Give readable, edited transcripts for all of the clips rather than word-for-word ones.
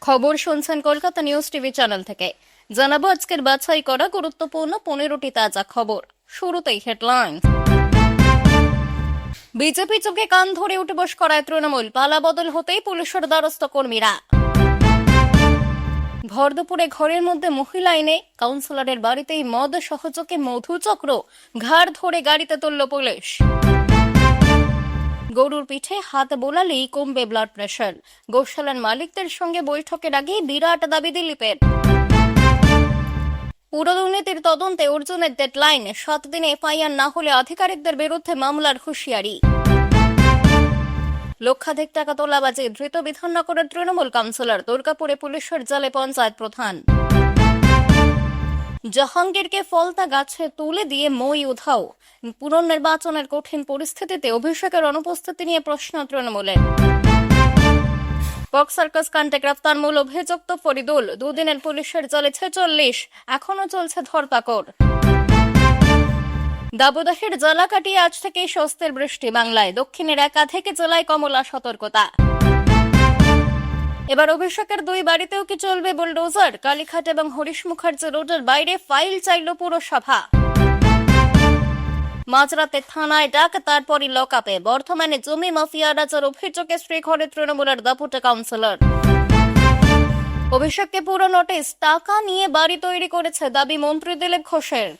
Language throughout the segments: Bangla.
খবর শুনছেন কলকাতা নিউজ টিভি চ্যানেল থেকে। জানাবো আজকের বাছাই করা গুরুত্বপূর্ণ 15টি তাজা খবর। শুরুতেই হেডলাইন। বিজেপি চোখে কান ধরে উঠে বস করায় তৃণমূল, পালা বদল হতেই পুলিশের দ্বারস্থ কর্মীরা। ভর দুপুরে ঘরের মধ্যে মহিলা এনে কাউন্সিলরের বাড়িতেই মদ সহযোগে মধুচক্র, ঘাড় ধরে গাড়িতে তুলল পুলিশ। গরুর পিঠে হাত বোলালেই কমবে ব্লাড প্রেশার, গোশালার মালিকদের সঙ্গে বৈঠকের আগে বিরাট দাবি দিলীপের। পুর দুর্নীতির তদন্তে অর্জুনের ডেডলাইন, 7 দিনে এফআইআর না হলে আধিকারিকদের বিরুদ্ধে মামলার হুঁশিয়ারি। লক্ষাধিক টাকা তোলাবাজি, ধৃত বিধাননগরের তৃণমূল কাউন্সিলর, দুর্গাপুরে পুলিশের জালে পঞ্চায়েত প্রধান। জাহাঙ্গীরকে ফলতা গাছে তুলে দিয়ে মই উধাও, পুনর্নির্বাচনের কঠিন পরিস্থিতিতে অভিষেকের অনুপস্থিতি নিয়ে প্রশ্ন তৃণমূলের। বক্স সার্কাস কাণ্ডে গ্রেফতার মূল অভিযুক্ত ফরিদুল, দুদিনের পুলিশের জালে 46, এখনো চলছে ধরপাকড়। দাবদাহের জ্বালা কাটিয়ে আজ থেকে স্বস্তির বৃষ্টি বাংলায়, দক্ষিণের একাধিক জেলায় কমলা সতর্কতা। এবার অভিষেকের 2 বাড়িতেও কি চলবে বুলডোজার? কালীঘাট এবং হরিশ মুখার্জি রোডের বাইরে ফাইল চাইল পুরসভা। মাঝরাতে থানায় ডাক, তারপরই লকআপে। বর্ধমানে জমি মাফিয়া রাজার অভিযোগে শ্রীঘরে তৃণমূলের দাপুটে কাউন্সিলর। অভিষেককে পুরো নোটিশ, টাকা নিয়ে বাড়ি তৈরি করেছে দাবি মন্ত্রী দিলীপ ঘোষের।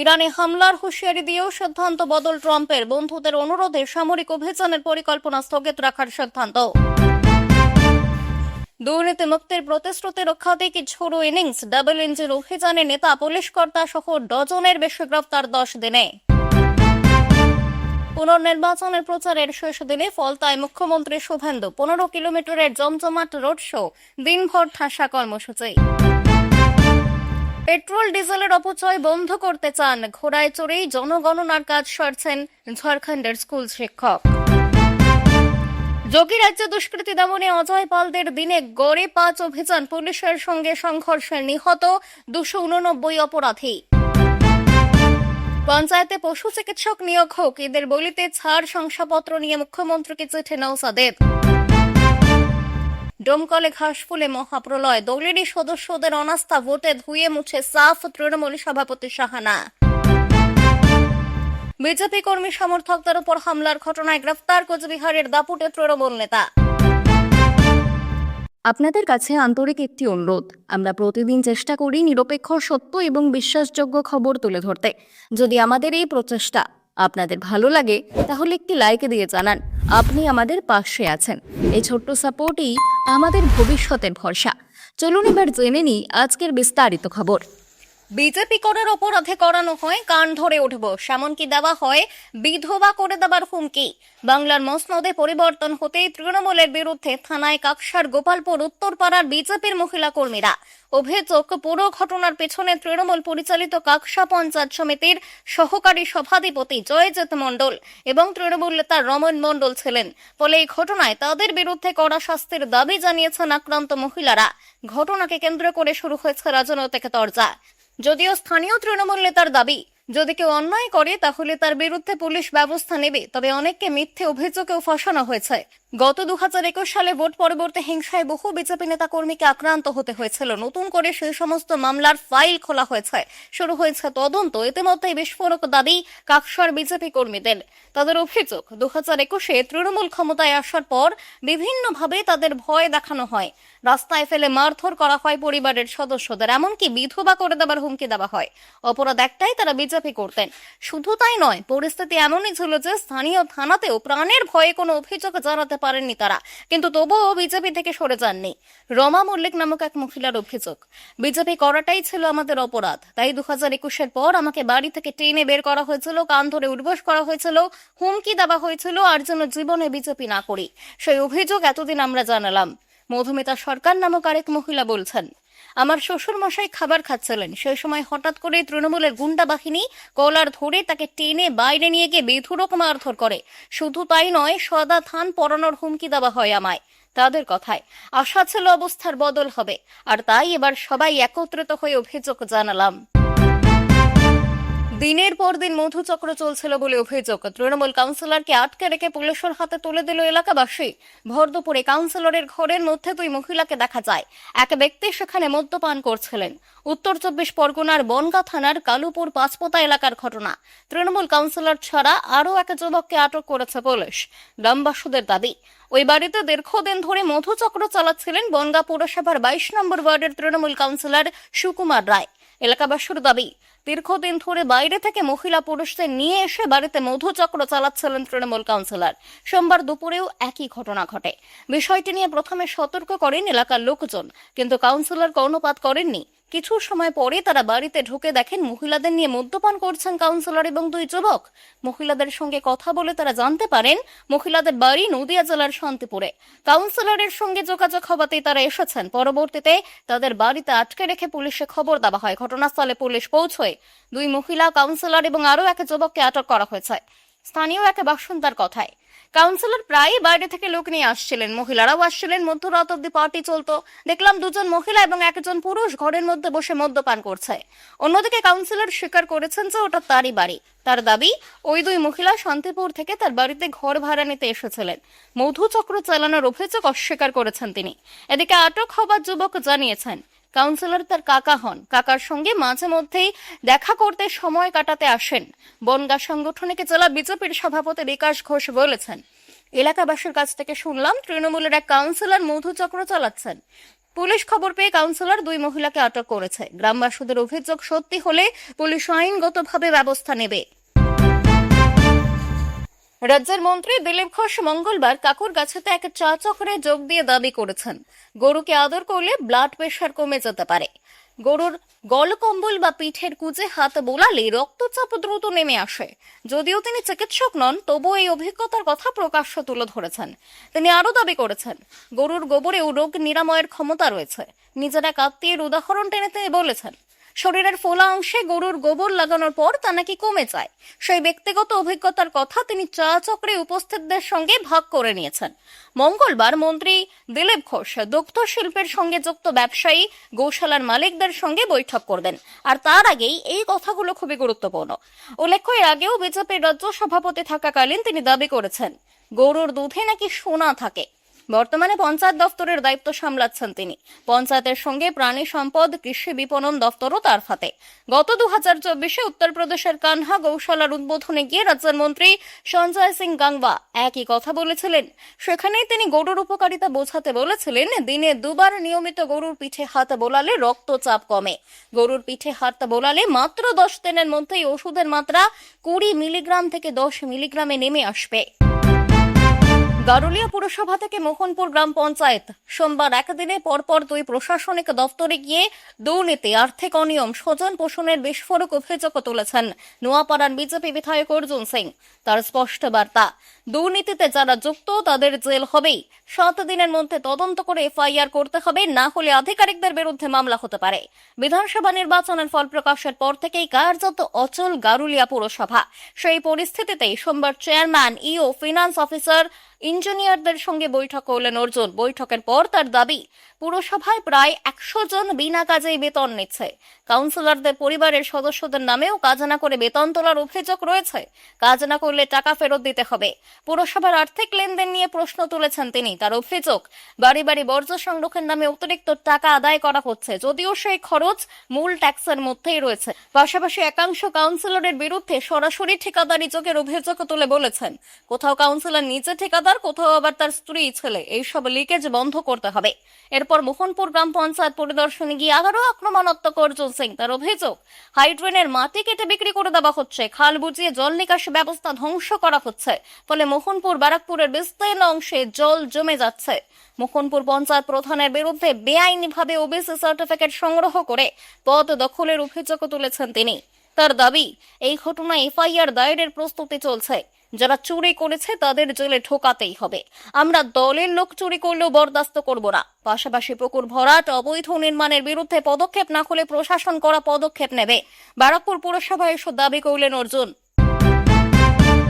ইরানে হামলার হুঁশিয়ারি দিয়েও সিদ্ধান্ত বদল ট্রাম্পের, বন্ধুদের অনুরোধে সামরিক অভিযানের পরিকল্পনা স্থগিত রাখার সিদ্ধান্ত। দুর্নীতি মুক্তির প্রতিশ্রুতি রক্ষাতে কি ঝোড়ো ইনিংস, ডাবল ইঞ্জিন অভিযানে নেতা পুলিশ কর্তা সহ ডজনের বেশি গ্রেফতার 10 দিনে। পুনর্নির্বাচনের প্রচারের শেষ দিনে ফলতায় মুখ্যমন্ত্রী শুভেন্দু, 15 কিলোমিটারের জমজমাট রোড শো, দিনভর ঠাসা কর্মসূচি। পেট্রোল ডিজেলের অপচয় বন্ধ করতে চান, ঘোড়ায় চড়েই জনগণনার কাজ সারছেন ঝাড়খণ্ডের স্কুল শিক্ষক। যোগী রাজ্যে দুষ্কৃতী দমনে অজয় পালদের দিনে গড়ে 5 অভিযান, পুলিশের সঙ্গে সংঘর্ষে নিহত 289 অপরাধী। পঞ্চায়েতে পশু চিকিৎসক নিয়োগ হোক, এদের বলিতে ছাড় শংসাপত্র নিয়ে মুখ্যমন্ত্রীকে চিঠি নওশাদের। ডোমকলে ঘাস ফুলে মহাপ্রলয়, দলেরই সদস্যদের অনাস্থা ভোটে ধুয়ে মুছে সাফ তৃণমূল সভাপতি সাহানা। বিজেপি কর্মী সমর্থকদের উপর হামলার ঘটনায় গ্রেফতার কোচবিহারের দাপুটে তৃণমূল নেতা। আপনাদের কাছে আন্তরিক একটি অনুরোধ, আমরা প্রতিদিন চেষ্টা করি নিরপেক্ষ, সত্য এবং বিশ্বাসযোগ্য খবর তুলে ধরতে। যদি আমাদের এই প্রচেষ্টা আপনাদের ভালো লাগে তাহলে একটি লাইক দিয়ে জানান আপনি আমাদের পাশে আছেন। এই ছোট্ট সাপোর্টই আমাদের ভবিষ্যতের ভরসা। চলুন এবার জেনে নিই আজকের বিস্তারিত খবর। বিজেপি করার অপরাধে করানো হয় কান ধরে উঠব, এমনকি দেওয়া হয় বিধবা করে দেবার হুমকি। বাংলার মসনদে পরিবর্তন হতেই তৃণমূলের বিরুদ্ধে থানায় কাকসার গোপালপুর উত্তরপাড়ার বিজেপির মহিলা কর্মীরা। অভিযোগ, পুরো ঘটনার পেছনে তৃণমূল পরিচালিত কাকসা পঞ্চায়েত সমিতির সহকারী সভাধিপতি জয়জিৎ মণ্ডল এবং তৃণমূল নেতা রমন মণ্ডল ছিলেন। ফলে এই ঘটনায় তাদের বিরুদ্ধে কড়া শাস্তির দাবি জানিয়েছেন আক্রান্ত মহিলারা। ঘটনাকে কেন্দ্র করে শুরু হয়েছে রাজনৈতিক তরজা। যদিও স্থানীয় তৃণমূল নেতার দাবি, যদি কেউ অন্যায় করে তাহলে তার বিরুদ্ধে পুলিশ ব্যবস্থা নেবে, তবে অনেককে মিথ্যে অভিযোগেও ফাঁসানো হয়েছে। গত 2021 সালে ভোট পরবর্তী হিংসায় বহু বিজেপি নেতা কর্মীকে আক্রান্ত হতে হয়েছিল। নতুন করে সেই সমস্ত মামলার ফাইল খোলা হয়েছে, শুরু হয়েছে তদন্ত। ইতিমধ্যেই বিস্ফোরক দাবি কাকসার বিজেপি কর্মীদের। তাদের অভিযোগ, 2021-এ তৃণমূল ক্ষমতায় আসার পর বিভিন্নভাবে তাদের ভয় দেখানো হয়, রাস্তায় ফেলে মারধর করা হয় পরিবারের সদস্যদের, এমনকি বিধবা করে দেবার হুমকি দেওয়া হয়। অপরাধ একটাই, তারা বিজেপি করতেন। শুধু তাই নয়, পরিস্থিতি এমনই ছিল যে স্থানীয় থানাতেও প্রাণের ভয়ে কোনো অভিযোগ জানাতে পারেননি তারা, কিন্তু তবুও বিজেপি থেকে সরে যাননি। রমা মল্লিক নামক এক মহিলার অভিযোগ, বিজেপি করাটাই ছিল আমাদের অপরাধ, তাই 2021-এর পর আমাকে বাড়ি থেকে টেনে বের করা হয়েছিল, কান ধরে উঠবোস করা হয়েছিল, হুমকি দেওয়া হয়েছিল আর যেন জীবনে বিজেপি না করি। সেই অভিযোগ এতদিন আমরা জানালাম। মধুমিতা সরকার নামক আরেক মহিলা বলছেন, আমার শ্বশুর মশাই খাবার খাচ্ছিলেন, সেই সময় হঠাৎ করে তৃণমূলের গুন্ডা বাহিনী কলার ধরে তাকে টেনে বাইরে নিয়ে গিয়ে বেধড়ক মারধর করে। শুধু তাই নয়, সদা থান পরানোর হুমকি দেওয়া হয় আমায়। তাদের কথায় আশা ছিল অবস্থার বদল হবে, আর তাই এবার সবাই একত্রিত হয়ে অভিযোগ জানালাম। দিনের পর দিন মধুচক্র চলছিল বলে অভিযোগ। তৃণমূল কাউন্সিলরকে আটকে রেখে পুলিশের হাতে তুলে দিল এলাকাবাসী। ভর দুপুরে কাউন্সিলরের ঘরের মধ্যে দুই মহিলাকে দেখা যায়। এক ব্যক্তি সেখানে মদ্যপান করছিলেন। উত্তর 24 পরগনার বনগাঁ থানার কালুপুর পাঁচপোতা এলাকার ঘটনা। তৃণমূল কাউন্সিলর ছাড়া আরও এক যুবককে আটক করেছে পুলিশ। গ্রামবাসীদের দাবি, ওই বাড়িতে দীর্ঘদিন ধরে মধুচক্র চালাচ্ছিলেন বনগাঁ পৌরসভার 22 নম্বর ওয়ার্ডের তৃণমূল কাউন্সিলর সুকুমার রায়। এলাকাবাসীর দাবি, দীর্ঘদিন ধরে বাইরে থেকে মহিলা পুরুষদের নিয়ে এসে বাড়িতে মধুচক্র চালাচ্ছিলেন তৃণমূল কাউন্সিলর। সোমবার দুপুরেও একই ঘটনা ঘটে। বিষয়টি নিয়ে প্রথমে সতর্ক করেন এলাকার লোকজন, কিন্তু কাউন্সিলর কর্ণপাত করেননি। কিছু সময় পরে তারা বাড়িতে ঢুকে দেখেন মহিলাদের নিয়ে মদ্যপান করছেন কাউন্সিলর এবং দুই যুবক। মহিলাদের সঙ্গে কথা বলে তারা জানতে পারেন মহিলাদের বাড়ি নদিয়া জেলার শান্তিপুরে। কাউন্সিলরের সঙ্গে যোগাযোগ হওয়াতেই তারা এসেছেন। পরবর্তীতে তাদের বাড়িতে আটকে রেখে পুলিশে খবর দেওয়া হয়। ঘটনাস্থলে পুলিশ পৌঁছয় দুই মহিলা কাউন্সিলর এবং আরও এক যুবককে আটক করা হয়েছে। স্থানীয় এক বাসিন্দার কথায়, কাউন্সিলর প্রায় বাইরে থেকে লোক নিয়ে আসছিলেন, মহিলারাও আসছিলেন। মধ্যরাত অব্দি পার্টি চলতো। দেখলাম দুজন মহিলা এবং একজন পুরুষ ঘরের মধ্যে বসে মদ্যপান করছে। অন্যদিকে কাউন্সিলর স্বীকার করেছেন যে ওটা তারই বাড়ি। তার দাবি, ওই দুই মহিলা শান্তিপুর থেকে তার বাড়িতে ঘর ভাড়া নিতে এসেছিলেন। মধুচক্র চালানোর অভিযোগ অস্বীকার করেছেন তিনি। এদিকে আটক হওয়া যুবক জানিয়েছেন কাউন্সিলর তার কাকা হন। কাকার সঙ্গে মাঝে মধ্যেই দেখা করতে সময় কাটাতে আসেন। বনগাঁ সাংগঠনিক জেলা বিজেপির সভাপতি বিকাশ ঘোষ বলেছেন, এলাকাবাসীর কাছ থেকে শুনলাম তৃণমূলের এক কাউন্সিলর মধুচক্র চালাচ্ছেন। পুলিশ খবর পেয়ে কাউন্সিলর দুই মহিলাকে আটক করেছে। গ্রামবাসীদের অভিযোগ সত্যি হলে পুলিশ আইনগতভাবে ব্যবস্থা নেবে। রাজ্যের মন্ত্রী দিলীপ ঘোষ মঙ্গলবার কাকুরগাছিতে এক চা চক্রে যোগ দিয়ে দাবি করেছেন, গরুকে আদর করলে ব্লাড প্রেশার কমে যেতে পারে। গরুর গলকম্বল বা পিঠের কুঁজে হাত বোলালে রক্তচাপ দ্রুত নেমে আসে। যদিও তিনি চিকিৎসক নন, তবুও এই অভিজ্ঞতার কথা প্রকাশ্য তুলে ধরেছেন। তিনি আরও দাবি করেছেন, গরুর গোবরেও রোগ নিরাময়ের ক্ষমতা রয়েছে। নিজের এক আত্মীয়ের উদাহরণ টেনে তিনি বলেছেন, শরীরের ফোলা অংশে গরুর গোবর লাগানোর পর তা নাকি কমে যায়। সেই ব্যক্তিগত অভিজ্ঞতার কথা তিনি চা চক্রে উপস্থিতদের সঙ্গে ভাগ করে নিয়েছেন। মঙ্গলবার মন্ত্রী দিলীপ ঘোষ দুগ্ধ শিল্পের সঙ্গে যুক্ত ব্যবসায়ী গৌশালার মালিকদের সঙ্গে বৈঠক করবেন। আর তার আগেই এই কথাগুলো খুবই গুরুত্বপূর্ণ। উল্লেখ্য, এর আগেও বিজেপির রাজ্য সভাপতি থাকাকালীন তিনি দাবি করেছেন গরুর দুধে নাকি সোনা থাকে। বর্তমানে পঞ্চায়েত দপ্তরের দায়িত্ব সামলাচ্ছেন তিনি। পঞ্চায়েতের সঙ্গে প্রাণী সম্পদ কৃষি বিপণন দপ্তরও তার হাতে। গত 2024-এ উত্তরপ্রদেশের কানহা গৌশালার উদ্বোধনে গিয়ে রাজ্যের মন্ত্রী সঞ্জয় সিং গাংবা একই কথা বলেছিলেন। সেখানেই তিনি গরুর উপকারিতা বোঝাতে বলেছিলেন, দিনে দুবার নিয়মিত গরুর পিঠে হাত বোলালে রক্তচাপ কমে। গরুর পিঠে হাত বোলালে মাত্র 10 দিনের মধ্যেই ওষুধের মাত্রা 20 মিলিগ্রাম থেকে 10 মিলিগ্রামে নেমে আসবে। গারুলিয়া পুরসভা থেকে মোহনপুর গ্রাম পঞ্চায়েত সোমবার একদিনে পরপর দুই প্রশাসনিক দপ্তরে গিয়ে দুর্নীতি, আর্থিক অনিয়ম, স্বজন পোষণের বিস্ফোরক অভিযোগ তুলেছেন নোয়াপাড়ার বিজেপি বিধায়ক অর্জুন সিং। তার স্পষ্ট বার্তা, দুর্নীতিতে যারা যুক্ত তাদের জেল হবেই। 7 দিনের মধ্যে তদন্ত করে এফআইআর করতে হবে, না হলে আধিকারিকদের বিরুদ্ধে মামলা হতে পারে। বিধানসভা নির্বাচনের ফল প্রকাশের পর থেকেই কার্যত অচল গারুলিয়া পুরসভা। সেই পরিস্থিতিতেই সোমবার চেয়ারম্যান, ইও, ফিনান্স অফিসার, ইঞ্জিনিয়ারদের সঙ্গে বৈঠক করলেন অর্জুন। বৈঠকের পর তার দাবি, পুরসভায় প্রায় 100 জন বিনা কাজেই বেতন নিচ্ছে। কাউন্সিলরদের পরিবারের সদস্যদের নামেও কাজ না করে বেতন তোলার অভিযোগ রয়েছে। কাজ না করলে টাকা ফেরত দিতে হবে। পুরসভার আর্থিক লেনদেন নিয়ে প্রশ্ন তুলেছেন তিনি। তার অভিযোগ, বাড়ি বাড়ি বর্জ্য সংরক্ষণ নামে অতিরিক্ত টাকা আদায় করা হচ্ছে, যদিও সেই খরচ মূল ট্যাক্সের মধ্যেই রয়েছে। পাশাপাশি একাংশ কাউন্সিলরের বিরুদ্ধে সরাসরি ঠিকাদারি যোগের অভিযোগ তুলে বলেছেন, কোথাও কাউন্সিলর নিজে ঠিকাদার, কোথাও আবার তার স্ত্রী ছেলে। এইসব লিকেজ বন্ধ করতে হবে। এরপর মোহনপুর গ্রাম পঞ্চায়েত পরিদর্শনে গিয়ে আবারও আক্রমণাত্মক অর্জুন সিং। তার অভিযোগ, হাইড্রেনের মাটি কেটে বিক্রি করে দেওয়া হচ্ছে, খাল বুঝিয়ে জল নিকাশি ব্যবস্থা ধ্বংস করা হচ্ছে, ফলে মোহনপুর ব্যারাকপুরের বিস্তীর্ণ অংশে জল জমে যাচ্ছে। মোহনপুর পঞ্চায়েত প্রধানের বিরুদ্ধে বেআইনিভাবে ওবিসি সার্টিফিকেট সংগ্রহ করে পদ দখলের অভিযোগ তুলেছেন তিনি। তার দাবি, এই ঘটনায় এফআইআর দায়েরের প্রস্তুতি চলছে। যারা চুরি করেছে তাদের জেলে ঢোকাতেই হবে। আমরা দলের লোক চুরি করলেও বরদাস্ত করব না। পাশাপাশি পুকুর ভরাট, অবৈধ নির্মাণের বিরুদ্ধে পদক্ষেপ না হলে প্রশাসন করা পদক্ষেপ নেবে। ব্যারাকপুর পুরসভায় এসব দাবি করলেন অর্জুন।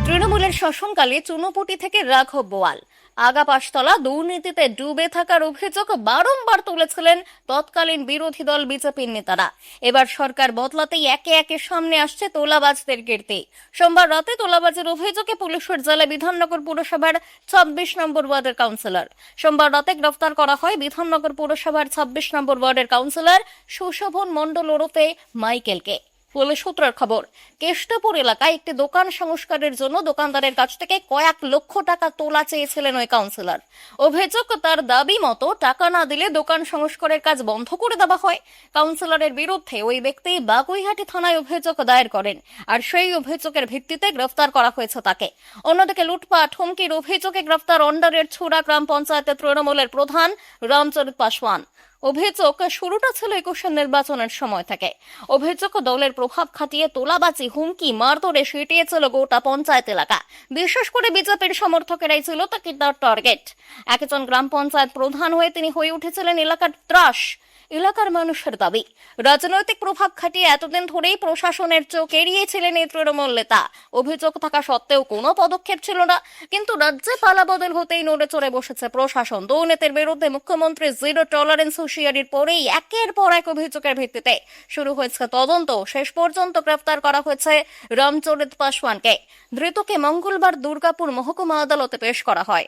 তৃণমূলের শাসনকালে চুনোপুটি থেকে রাঘব বোয়াল। আগাপাশতলা দুর্নীতিতে ডুবে থাকার অভিযোগ বারংবার তুলেছিলেন তৎকালীন বিরোধী দল বিজেপির নেতারা। এবার সরকার বদলাতেই একে একে সামনে আসছে তোলাবাজদের কীর্তি। সোমবার রাতে তোলাবাজের অভিযোগে পুলিশের জালে বিধাননগর পুরসভার ২৬ নম্বর ওয়ার্ডের কাউন্সিলর। সোমবার রাতে গ্রেফতার করা হয় বিধাননগর পুরসভার ২৬ নম্বর ওয়ার্ডের কাউন্সিলর সুশোভন মণ্ডল ওরফে মাইকেলকে। পুলিশ সূত্রের খবর, কেষ্টপুর এলাকায় একটি দোকান সংস্কারের জন্য দোকানদারের কাছ থেকে কয়েক লক্ষ টাকা তোলা চেয়েছিলেন ওই কাউন্সিলর। অভিযোগ, তার দাবি মতো টাকা না দিলে দোকান সংস্কারের কাজ বন্ধ করে দেওয়া হয়। কাউন্সিলরের বিরুদ্ধে ওই ব্যক্তি বাগুইহাটি থানায় অভিযোগ দায়ের করেন, আর সেই অভিযোগের ভিত্তিতে গ্রেফতার করা হয়েছে তাকে। অন্যদিকে লুটপাট হুমকির অভিযোগে গ্রেফতার অন্ডারের ছুড়া গ্রাম পঞ্চায়েতের তৃণমূলের প্রধান রামচরিত পাসওয়ান। অভিযোগ, শুরুটা ছিল ২১ নির্বাচনের সময় থেকে। অভিযোগ, দলের প্রভাব খাটিয়ে তোলাবাজি, হুমকি, মারধরে সিটিয়েছিল গোটা পঞ্চায়েত এলাকা। বিশেষ করে বিজেপির সমর্থকেরাই ছিল তাকে তার টার্গেট। একজন গ্রাম পঞ্চায়েত প্রধান হয়ে তিনি হয়ে উঠেছিলেন এলাকার ত্রাস। এলাকার মানুষের দাবি, রাজনৈতিক প্রভাব খাটিয়ে এতদিন ধরেই প্রশাসনের চোখ এড়িয়েছিলেন এই তৃণমূল নেতা। অভিযোগ থাকা সত্ত্বেও কোনো পদক্ষেপ ছিল না, কিন্তু রাজ্যে পালাবদল হতেই নড়ে চড়ে বসেছে প্রশাসন। দুর্নীতির বিরুদ্ধে মুখ্যমন্ত্রী জিরো টলারেন্স হুঁশিয়ারির পরেই একের পর এক অভিযোগের ভিত্তিতে শুরু হয়েছে তদন্ত। শেষ পর্যন্ত গ্রেফতার করা হয়েছে রামচরিত পাসওয়ানকে। ধৃতকে মঙ্গলবার দুর্গাপুর মহকুমা আদালতে পেশ করা হয়।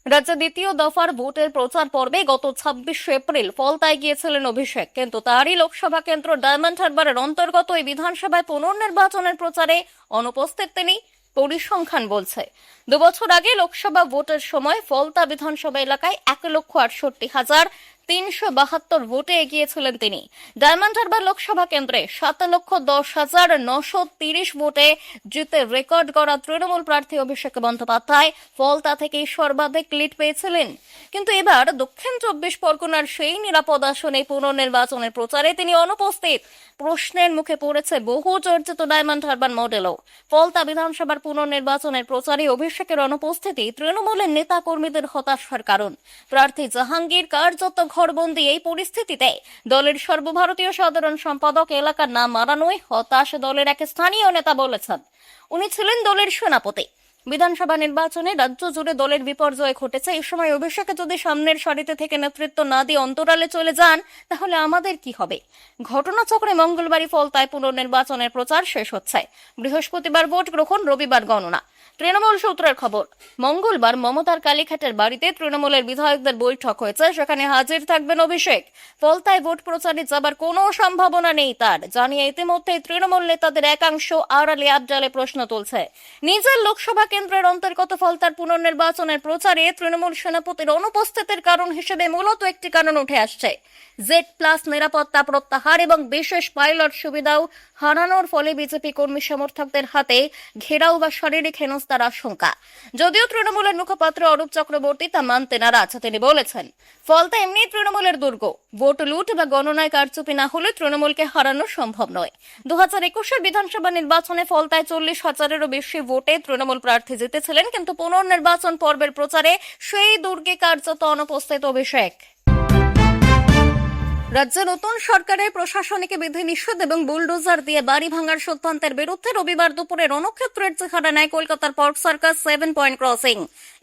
রাজ্যে দ্বিতীয় দফার ভোটের প্রচার পর্বে গত ২৬ এপ্রিল ফলতায় গিয়েছিলেন অভিষেক, কিন্তু তারই লোকসভা কেন্দ্র ডায়মন্ড হারবারের অন্তর্গত এই বিধানসভায় পুনর্নির্বাচনের প্রচারে অনুপস্থিত তিনি। পরিসংখ্যান বলছে, ২ বছর আগে লোকসভা ভোটের সময় ফলতা বিধানসভা এলাকায় ১,৬৮,৩৭২ ভোটে এগিয়েছিলেন তিনি। ডায়মন্ড হারবার লোকসভা কেন্দ্রে ৭,১০,৯৩০ ভোটে জিতে রেকর্ড গড়া তৃণমূল প্রার্থী অভিষেক বন্দ্যোপাধ্যায় ফলতা থেকেই সর্বাধিক লিড পেয়েছিলেন। কিন্তু এবার দক্ষিণ ২৪ পরগনার সেই নিরাপদ আসনে পুনর্নির্বাচনের প্রচারে তিনি অনুপস্থিত। প্রশ্নের মুখে পড়েছে বহু চর্চিত ডায়মন্ড হারবার মডেলও। ফলতা বিধানসভার পুনর্নির্বাচনের প্রচারে অভিষেকের অনুপস্থিতি তৃণমূলের নেতা কর্মীদের হতাশার কারণ। প্রার্থী জাহাঙ্গীর কার্যত ঘরবন্দি। এই পরিস্থিতিতে দলের সর্বভারতীয় সাধারণ সম্পাদক এলাকার নাম মারানোয় হতাশ দলের এক স্থানীয় নেতা বলেছেন। উনি ছিলেন দলের সেনাপতি। বিধানসভা নির্বাচনে রাজ্য জুড়ে দলের বিপর্যয় ঘটেছে। এই সময় অভিষেকে যদি সামনের সারিতে থেকে নেতৃত্ব না দিয়ে অন্তরালে চলে যান, তাহলে আমাদের কি হবে? ঘটনাচক্রে মঙ্গলবারই ফলতায় পুনর্নির্বাচনের প্রচার শেষ হচ্ছে। বৃহস্পতিবার ভোট গ্রহণ, রবিবার গণনা। তৃণমূল সূত্রের খবর, মঙ্গলবার মমতার কালীঘাটের বাড়িতে তৃণমূলের বিধায়কদের বৈঠক হয়েছে। সেখানে হাজির থাকবেন অভিষেক। ফলতায় ভোট প্রচারে যাবার কোনো সম্ভাবনা নেই তার, জানিয়ে ইতিমধ্যে তৃণমূল নেতাদের একাংশ আড়ালে আবডালে প্রশ্ন তুলছে। নিজের লোকসভা কেন্দ্রের অন্তর্গত ফলতার পুনর্নির্বাচনের প্রচারে তৃণমূল সেনাপতির অনুপস্থিতির কারণ হিসেবে মূলত একটি কারণ উঠে আসছে। Z+ নিরাপত্তা প্রত্যাহার এবং বিশেষ পাইলট সুবিধাও হারানোর ফলে বিজেপি কর্মী সমর্থকদের হাতে ঘেরাও বা শারীরিক হেনস্থার আশঙ্কা। যদিও তৃণমূলের মুখপাত্র অরূপ চক্রবর্তী তা মানতে নারাজ। তিনি বলেছেন, ফলতা এমনি তৃণমূলের দুর্গ। ভোট লুট বা গণনায় কারচুপি না হলে তৃণমূলকে হারানো সম্ভব নয়। ২০২১ বিধানসভা নির্বাচনে ফলতায় ৪০,০০০-এরও বেশি ভোটে তৃণমূল প্রার্থী জিতেছিলেন, কিন্তু পুনর্নির্বাচন পর্বের প্রচারে সেই দুর্গে কার্যত অনুপস্থিত অভিষেক। রাজ্যে নতুন সরকারের প্রশাসনিক বিধিনিষেধ এবং বুলডোজার দিয়ে বাড়ি ভাঙার সিদ্ধান্তের বিরুদ্ধে রবিবার দুপুরে রণক্ষেত্রের চেহারা নেয় কলকাতার পার্ক সার্কাস 7 পয়েন্ট ক্রসিং।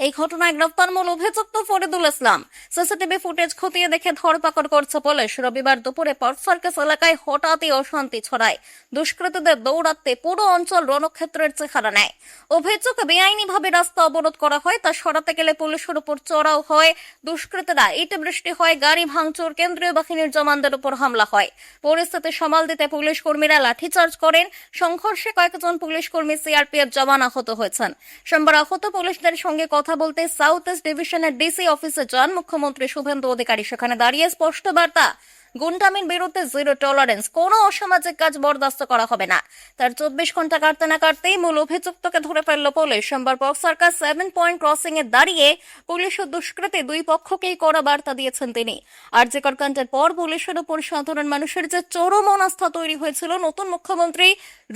এই ঘটনায় গ্রেফতার মূল অভিযুক্ত ফরিদুল ইসলাম। সিসিটিভি ফুটেজ খতিয়ে দেখে ধরপাকড় করছে পুলিশ। রবিবার দুপুরে পার্ক সার্কাস এলাকায় হঠাৎই অশান্তি ছড়ায়। দুষ্কৃতীদের দৌড়াতে পুরো অঞ্চল রণক্ষেত্রের চেহারা নেয়। অভিযোগ, বেআইনিভাবে রাস্তা অবরোধ করা হয়, তা সরাতে গেলে পুলিশের উপর চড়াও হয় দুষ্কৃতীরা। ইট বৃষ্টি হয়, গাড়ি ভাঙচুর, কেন্দ্রীয় বাহিনীর জওয়ানদের উপর হামলা হয়। পরিস্থিতি সামাল দিতে পুলিশ কর্মীরা লাঠিচার্জ করেন। সংঘর্ষে কয়েকজন পুলিশ কর্মী, সিআরপিএফ জওয়ান আহত হয়েছেন। সোমবার আহত পুলিশদের সঙ্গে কথা বলতে সাউথ ইস্ট ডিভিশনের ডিসি অফিসে যান মুখ্যমন্ত্রী শুভেন্দু অধিকারী। সেখানে দাঁড়িয়ে স্পষ্ট বার্তা, গুন্ডামির বিরুদ্ধে জিরো টলারেন্স, কোনো অসামাজিক কাজ বরদাস্ত করা হবে না। তার ২৪ ঘন্টা কাটতে না কাটতেই মূল অভিযুক্তকে ধরে ফেলল পুলিশ। সোমবার পার্ক সার্কাস 7 পয়েন্ট ক্রসিং এ দাঁড়িয়ে পুলিশ ও দুষ্কৃতী দুই পক্ষকেই কড়া বার্তা দিয়েছেন তিনি। আরজিকর কাণ্ডের পর পুলিশের উপর সাধারণ মানুষের যে চরম অনাস্থা তৈরি হয়েছিল, নতুন মুখ্যমন্ত্রী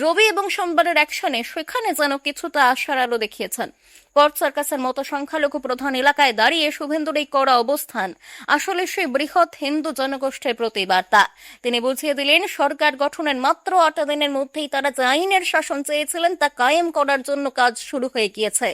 রবি এবং সোমবারের অ্যাকশনে সেখানে যেন কিছুটা আশার আলো দেখিয়েছেন। পার্ক সার্কাসের মতো সংখ্যালঘু প্রধান এলাকায় দাঁড়িয়ে শুভেন্দুর এই কড়া অবস্থান আসলে সেই বৃহৎ হিন্দু জনগোষ্ঠীর প্রতি বার্তা। তিনি বুঝিয়ে দিলেন, সরকার গঠনের মাত্র ৮ দিনের মধ্যেই তারা যে আইনের শাসন চেয়েছিলেন তা কায়েম করার জন্য কাজ শুরু হয়ে গিয়েছে।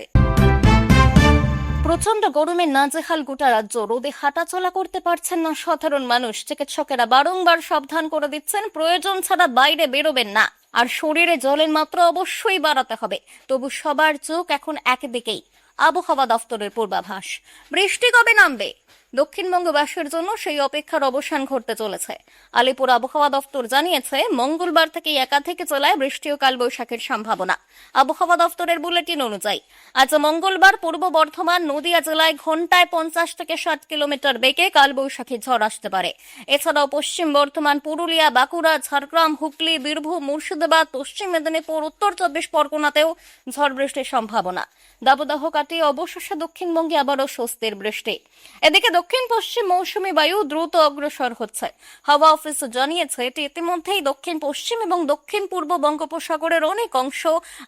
প্রচন্ড গরমে নাজেহাল গোটা রাজ্য। রোদে হাঁটাচলা করতে পারছেন না সাধারণ মানুষ। চিকিৎসকেরা বারংবার সাবধান করে দিচ্ছেন, প্রয়োজন ছাড়া বাইরে বেরোবেন না, আর শরীরে জলের মাত্রা অবশ্যই বাড়াতে হবে। তবু সবার চোখ এখন একদিকেই। আবহাওয়া দফতরের পূর্বাভাস, বৃষ্টি কবে নামবে? দক্ষিণবঙ্গবাসীর জন্য সেই অপেক্ষার অবসান ঘটতে চলেছে। আলিপুর আবহাওয়া দফতর জানিয়েছে, মঙ্গলবার থেকে একাধিক জেলায় বৃষ্টি ও কালবৈশাখীর সম্ভাবনা। আবহাওয়া দফতরের বুলেটিন অনুযায়ী আজ মঙ্গলবার পূর্ব বর্ধমান, নদিয়া জেলায় ঘন্টায় 50 থেকে 60 কিলোমিটার বেগে কালবৈশাখী ঝড় আসতে পারে। এছাড়াও পশ্চিম বর্ধমান, পুরুলিয়া, বাঁকুড়া, ঝাড়গ্রাম, হুগলি, বীরভূম, মুর্শিদাবাদ, পশ্চিম মেদিনীপুর, উত্তর 24 পরগনাতেও ঝড় বৃষ্টির সম্ভাবনা। দাবদাহ কাটিয়ে অবশেষে দক্ষিণবঙ্গে আবারও স্বস্তির বৃষ্টি। এদিকে দক্ষিণ পশ্চিম মৌসুমী বায়ু দ্রুত অগ্রসর হচ্ছে। হাওয়া অফিস জানিয়েছে, এটি ইতিমধ্যেই দক্ষিণ পশ্চিম এবং দক্ষিণ পূর্ব বঙ্গোপসাগরের অনেক অংশ,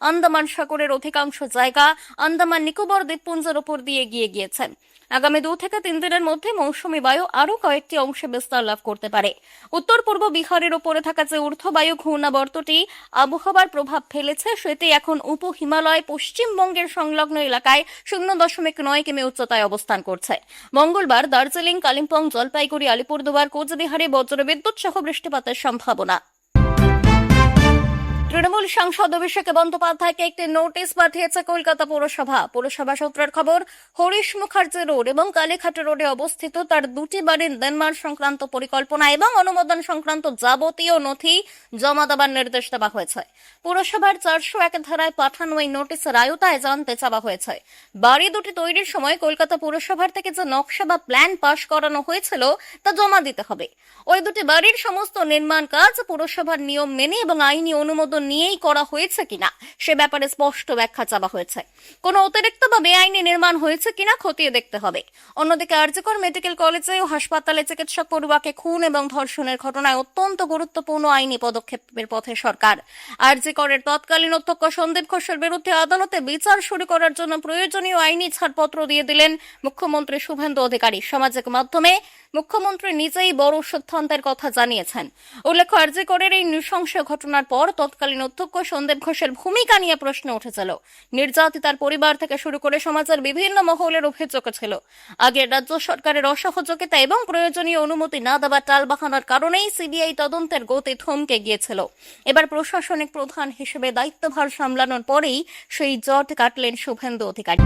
আন্দামান সাগরের অধিকাংশ জায়গা, আন্দামান নিকোবর দ্বীপপুঞ্জের উপর দিয়ে গিয়েছে। আগামী 2 থেকে 3 দিনের মধ্যে মৌসুমী বায়ু আরও কয়েকটি অংশে বিস্তার লাভ করতে পারে। উত্তর পূর্ব বিহারের উপরে থাকা যে ঊর্ধ্ববায়ু ঘূর্ণাবর্তটি আবহাওয়ার প্রভাব ফেলেছে, সেটি এখন উপ হিমালয় পশ্চিমবঙ্গের সংলগ্ন এলাকায় 0.9 কিমি উচ্চতায় অবস্থান করছে। মঙ্গলবার দার্জিলিং, কালিম্পং, জলপাইগুড়ি, আলিপুরদুয়ার, কোচবিহারে বজ্রবিদ্যুৎ সহ বৃষ্টিপাতের সম্ভাবনা। তৃণমূল সাংসদ অভিষেক বন্দ্যোপাধ্যায়কে একটি নোটিশ পাঠিয়েছে কলকাতা পৌরসভা সূত্রের খবর, হরিশ মুখার্জি রোড এবং কালীঘাট রোডে অবস্থিত তার দুটি বাড়ির নির্মাণ সংক্রান্ত পরিকল্পনা এবং অনুমোদন সংক্রান্ত যাবতীয় নথি জমা দেওয়ার নির্দেশ দেওয়া হয়েছে। পৌরসভার 401 ধারায় পাঠানো এই নোটিশের আয়তায় জানতে চাওয়া হয়েছে, বাড়ি দুটি তৈরির সময় কলকাতা পৌরসভার থেকে যে নকশা বা প্ল্যান পাশ করানো হয়েছিল তা জমা দিতে হবে। ওই দুটি বাড়ির সমস্ত নির্মাণ কাজ পৌরসভার নিয়ম মেনে এবং আইনি অনুমোদন নিয়েই করা হয়েছে কিনা সে ব্যাপারে স্পষ্ট ব্যাখ্যা চাওয়া হয়েছে। কোনো অতিরিক্ত বা বেআইনি নির্মাণ হয়েছে কিনা খতিয়ে দেখতে হবে। অন্যদিকে আরজিকর মেডিকেল কলেজে ও হাসপাতালে চিকিৎসক পড়ুয়াকে খুন এবং ধর্ষণের ঘটনায় অত্যন্ত গুরুত্বপূর্ণ আইনি পদক্ষেপের পথে সরকার। আরজিকরের তৎকালীন অধ্যক্ষ সন্দীপ ঘোষের বিরুদ্ধে আদালতে বিচার শুরু করার জন্য প্রয়োজনীয় আইনি ছাড়পত্র দিয়ে দিলেন মুখ্যমন্ত্রী শুভেন্দু অধিকারী। সামাজিক মাধ্যমে মুখ্যমন্ত্রী নিজেই বড় সিদ্ধান্তের কথা জানিয়েছেন। উল্লেখ্য, আরজিকরের এই নৃশংস ঘটনার পর তৎকালীন অধ্যক্ষ সন্দীপ ঘোষের ভূমিকা নিয়ে প্রশ্ন উঠেছিল। নির্যাতিতার পরিবার থেকে শুরু করে সমাজের বিভিন্ন মহলের অভিযোগ ছিল, আগের রাজ্য সরকারের অসহযোগিতা এবং প্রয়োজনীয় অনুমতি না দেওয়া টালবাহানার কারণেই সিবিআই তদন্তের গতি থমকে গিয়েছিল। এবার প্রশাসনিক প্রধান হিসেবে দায়িত্বভার সামলানোর পরেই সেই জট কাটলেন শুভেন্দু অধিকারী।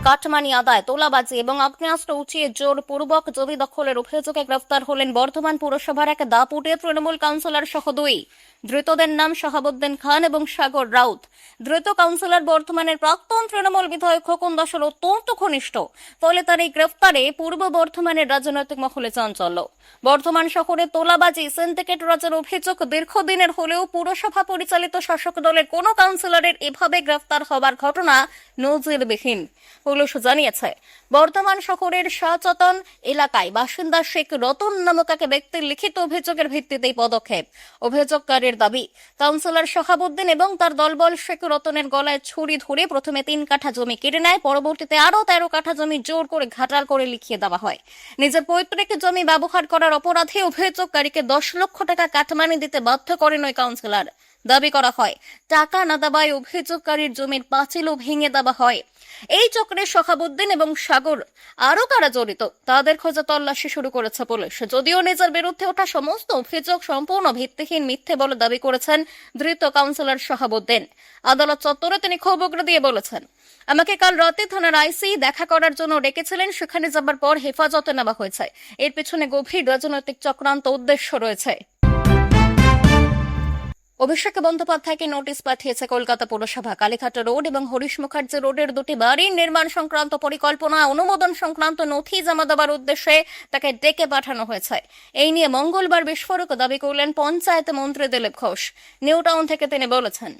কাটমানি আদায়, তোলাবাজি এবং আগ্নেয়াস্ত্র উঁচিয়ে জোরপূর্বক জমি দখলের অভিযোগে গ্রেফতার হলেন বর্ধমান পুরসভার এক দাপুটে তৃণমূল কাউন্সিলর সহ 2। ধৃতদের নাম শাহাবুদ্দিন খান এবং সাগর রাউত। ধৃত কাউন্সিলর বর্ধমানের প্রাক্তন তৃণমূল বিধায়ক খোকন দাসের অত্যন্ত ঘনিষ্ঠ। ফলে তার এই গ্রেফতারে পূর্ব বর্ধমানের রাজনৈতিক মহলে চাঞ্চল্য। বর্ধমান শহরে তোলাবাজি, সিন্ডিকেট রাজের অভিযোগ দীর্ঘদিনের হলেও পুরসভা পরিচালিত শাসক দলের কোনো কাউন্সিলরের এভাবে গ্রেফতার হবার ঘটনা নজিরবিহীন। পুলিশ জানিয়েছে, বর্ধমান শহরের শাহচতন এলাকায় বাসিন্দা শেখ রতন নামক এক ব্যক্তির লিখিত অভিযোগের ভিত্তিতেই পদক্ষেপ। অভিযোগকারীর দাবি, কাউন্সিলর শাহাবুদ্দিন এবং তার দলবল শেখ রতনের গলায় ছুরি ধরে প্রথমে 3 কাঠা জমি কেড়ে নেয়, পরবর্তীতে আরও 13 কাঠা জমি জোর করে ঘাটাল করে লিখিয়ে দেওয়া হয়। নিজের পৈতৃক জমি ব্যবহার করার অপরাধে অভিযোগকারীকে 10 লক্ষ টাকা কাটমানি দিতে বাধ্য করেন ওই কাউন্সিলর। দাবি করা হয়, টাকা না দেওয়ায় অভিযোগকারীর জমির পাঁচিলও ভেঙে দেওয়া হয়। এই চক্রে শাহাবুদ্দিন এবং সাগর আরও কারা জড়িত তাদের খোঁজে তল্লাশি শুরু করেছে পুলিশ। যদিও নিজের বিরুদ্ধে ওঠা সমস্ত অভিযোগ সম্পূর্ণ ভিত্তিহীন, মিথ্যে বলে দাবি করেছেন ধৃত কাউন্সিলর শাহাবুদ্দিন। আদালত চত্বরে তিনি ক্ষোভ উগরে দিয়ে বলেছেন, আমাকে কাল রাতে থানার আইসি দেখা করার জন্য ডেকেছিলেন, সেখানে যাবার পর হেফাজতে নেওয়া হয়েছে। এর পিছনে গভীর রাজনৈতিক চক্রান্ত উদ্দেশ্য রয়েছে। অভিষেক বন্দ্যোপাধ্যায়কে নোটিশ পাঠিয়েছে কলকাতা পৌরসভা। কালীঘাট রোড এবং হরিশ মুখার্জি রোডের দুটি বাড়ির নির্মাণ সংক্রান্ত পরিকল্পনা অনুমোদন সংক্রান্ত নথি জমা দেওয়ার উদ্দেশ্যে তাকে ডেকে পাঠানো হয়েছে। এই নিয়ে মঙ্গলবার বিস্ফোরক দাবি করলেন পঞ্চায়েত মন্ত্রী দিলীপ ঘোষ। নিউ টাউন থেকে তিনি বলেছেন,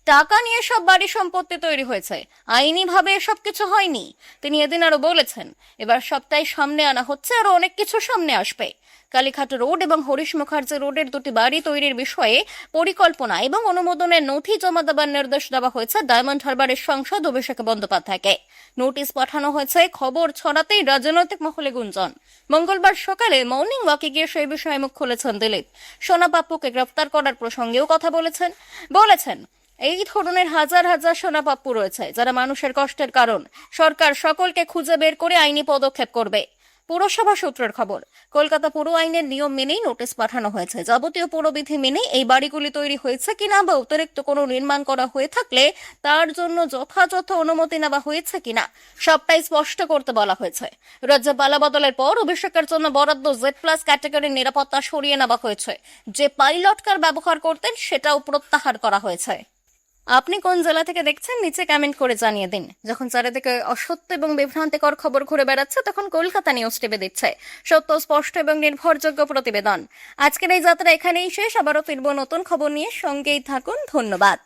টাকা নিয়ে সব বাড়ি সম্পত্তি তৈরি হয়েছে, আইনিভাবে এসব কিছু হয়নি। তিনি এদিন আরো বলেছেন, এবার সবটাই সামনে আনা হচ্ছে, আরো অনেক কিছু সামনে আসবে। কালীঘাট রোড এবং হরিশ মুখার্জি রোডের দুটি বাড়ি তৈরির বিষয়ে পরিকল্পনা এবং অনুমোদনের নথি জমা দেওয়ার নির্দেশ দেওয়া হয়েছে ডায়মন্ড হারবারের সাংসদ অভিষেক বন্দ্যোপাধ্যায়কে। নোটিশ পাঠানো হয়েছে, খবর ছড়াতেই রাজনৈতিক মহলে গুঞ্জন। মঙ্গলবার সকালে মর্নিং ওয়াকে গিয়ে সেই বিষয়ে মুখ খুলেছেন দিলীপ। সোনা পাপ্পুকে গ্রেফতার করার প্রসঙ্গেও কথা বলেছেন। এই ধরনের হাজার হাজার সোনাপাপ্পু রয়েছে যারা মানুষের কষ্টের কারণ। সরকার সকলকে খুঁজে বের করে আইনি পদক্ষেপ করবে। পুরসভা সূত্রের খবর, কলকাতা পুর আইনের নিয়ম মেনেই নোটিশ পাঠানো হয়েছে। যাবতীয় পুরবিধি মেনে এই বাড়িগুলি তৈরি হয়েছে কিনা বা অতিরিক্ত কোনো নির্মাণ করা হয়ে থাকলে তার জন্য যথাযথ অনুমতি নেওয়া হয়েছে কিনা সবটাই স্পষ্ট করতে বলা হয়েছে। রাজ্যে পালাবদলের পর অভিষেকের জন্য বরাদ্দ Z+ ক্যাটাগরির নিরাপত্তা সরিয়ে নেওয়া হয়েছে। যে পাইলট কার ব্যবহার করতেন সেটাও প্রত্যাহার করা হয়েছে। আপনি কোন জেলা থেকে দেখছেন নিচে কমেন্ট করে জানিয়ে দিন। যখন চারিদিকে অসত্য এবং বিভ্রান্তিকর খবর ঘুরে বেড়াচ্ছে তখন কলকাতা নিউজ টিভি দিচ্ছে সত্য, স্পষ্ট এবং নির্ভরযোগ্য প্রতিবেদন। আজকের এই যাত্রা এখানেই শেষ। আবারও ফিরবো নতুন খবর নিয়ে, সঙ্গেই থাকুন। ধন্যবাদ।